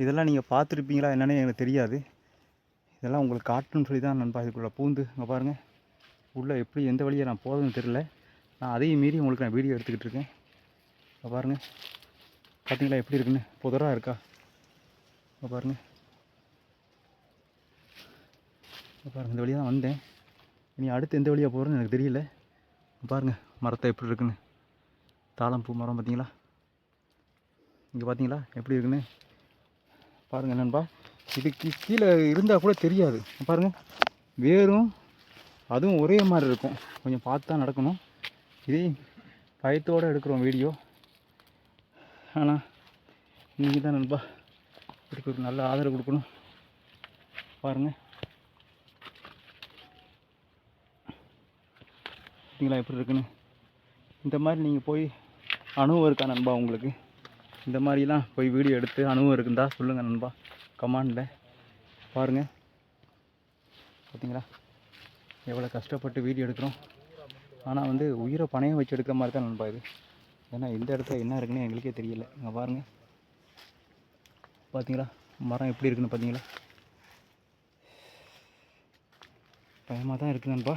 இதெல்லாம் நீங்கள் பார்த்துருப்பீங்களா என்னன்னு எனக்கு தெரியாது. இதெல்லாம் உங்களுக்கு காட்டணும்னு சொல்லி தான் நண்பா இதுக்குள்ளே பூந்து இங்கே பாருங்கள். உள்ளே எப்படி எந்த வழியை நான் போகிறதுன்னு தெரில. நான் அதையும் மீறி உங்களுக்கு நான் வீடியோ எடுத்துக்கிட்டு இருக்கேன். இங்கே பாருங்கள், பார்த்தீங்களா எப்படி இருக்குன்னு? புதராக இருக்கா? இங்கே பாருங்கள், இங்கே பாருங்கள். இந்த வழியாக தான் வந்தேன். இனி அடுத்து எந்த வழியாக போகிறேன்னு எனக்கு தெரியல. பாருங்கள் மரத்தை எப்படி இருக்குன்னு. தாளம்பூ மரம் பார்த்தீங்களா? இங்கே பார்த்தீங்களா எப்படி இருக்குன்னு பாருங்கள் நண்பா. இதுக்கு கீழே இருந்தால் கூட தெரியாது. பாருங்கள், வேரும் அதுவும் ஒரே மாதிரி இருக்கும். கொஞ்சம் பார்த்து தான் நடக்கணும். இதே பயத்தோடு எடுக்கிறோம் வீடியோ. ஆனால் நீங்கள் தான் நண்பா இதுக்கு ஒரு நல்ல ஆதரவு கொடுக்கணும். பாருங்கள் பார்த்தீங்களா எப்படி இருக்குன்னு. இந்த மாதிரி நீங்கள் போய் அனுபவம் இருக்கா நண்பா உங்களுக்கு? இந்த மாதிரிலாம் போய் வீடியோ எடுத்து அனுபவம் இருக்குந்தா சொல்லுங்கள் நண்பா கமெண்டில். பாருங்கள் பார்த்தீங்களா எவ்வளோ கஷ்டப்பட்டு வீடியோ எடுக்கிறோம். ஆனால் வந்து உயிரை பணையம் வச்சு எடுக்கிற மாதிரி தான் நண்பா இது. ஏன்னா இந்த இடத்துல என்ன இருக்குன்னு எங்களுக்கே தெரியல. இங்கே பாருங்கள், பார்த்தீங்களா மரம் எப்படி இருக்குன்னு பார்த்தீங்களா? பயமாக தான் இருக்குது நண்பா.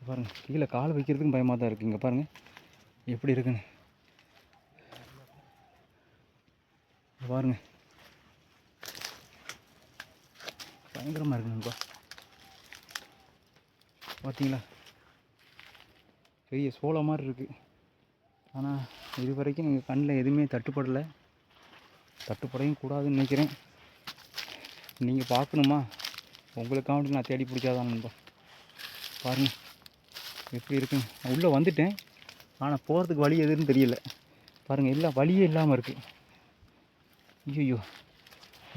பாருங்கள், கீழே கால் வைக்கிறதுக்கும் பயமாக தான் இருக்குது. இங்கே பாருங்கள் எப்படி இருக்குன்னு பாருங்கள். பயங்கரமாக இருக்கு நண்பா. பார்த்தீங்களா பெரிய சோள மாதிரி இருக்குது. ஆனால் இது வரைக்கும் எங்கள் கண்ணில் எதுவுமே தட்டுப்படலை. தட்டுப்படையும் கூடாதுன்னு நினைக்கிறேன். நீங்கள் பார்க்கணுமா? உங்களுக்காக நான் தேடி பிடிச்சாதான் நண்பா. பாருங்கள் எப்படி இருக்குன்னு. நான் உள்ளே வந்துட்டேன், ஆனால் போகிறதுக்கு வழி எதுன்னு தெரியல. பாருங்கள், எல்லாம் வழியே இல்லாமல் இருக்குது. ஐயோ,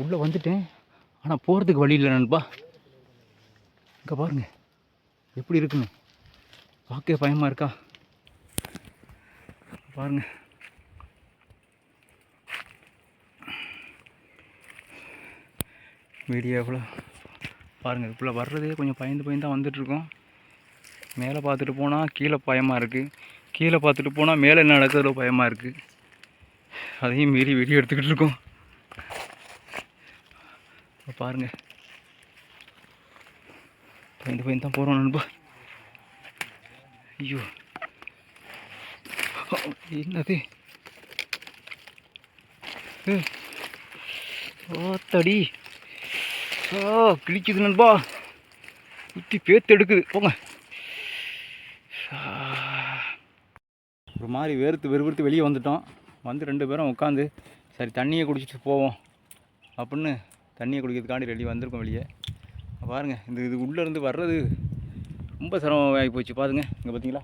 உள்ளே வந்துட்டேன் ஆனால் போகிறதுக்கு வழி இல்லை நண்பா. இங்கே பாருங்கள் எப்படி இருக்குன்னு. பார்க்க பயமாக இருக்கா? பாருங்கள் வீடியோக்குள்ளே பாருங்கள். இதுக்குள்ளே வர்றதே கொஞ்சம் பயந்து தான் வந்துட்டுருக்கோம். மேலே பார்த்துட்டு போனால் கீழே பயமாக இருக்குது, கீழே பார்த்துட்டு போனால் மேலே என்ன நடக்கிறதோ பயமாக இருக்குது. அதையும் மீறி வீடியோ எடுத்துக்கிட்டு இருக்கோம். பாருங்கள், பயந்து தான் போகிறோம் நண்பா. ஐயோ என்னது? ஓத்தடி கிழிக்குது நண்பா. குத்தி பேத்து எடுக்குது. போங்க. ஒரு மாதிரி வெறுத்து வெளியே வந்துட்டோம். வந்து 2 பேரும் உட்காந்து சரி தண்ணியை குடிச்சிட்டு போவோம் அப்படின்னு தண்ணியை குடிக்கிறதுக்காண்டி ரெடி வந்திருக்கோம் வெளியே. பாருங்கள், இது உள்ளேருந்து வர்றது ரொம்ப சிரமமாகி போச்சு. பாருங்கள், இங்கே பார்த்தீங்களா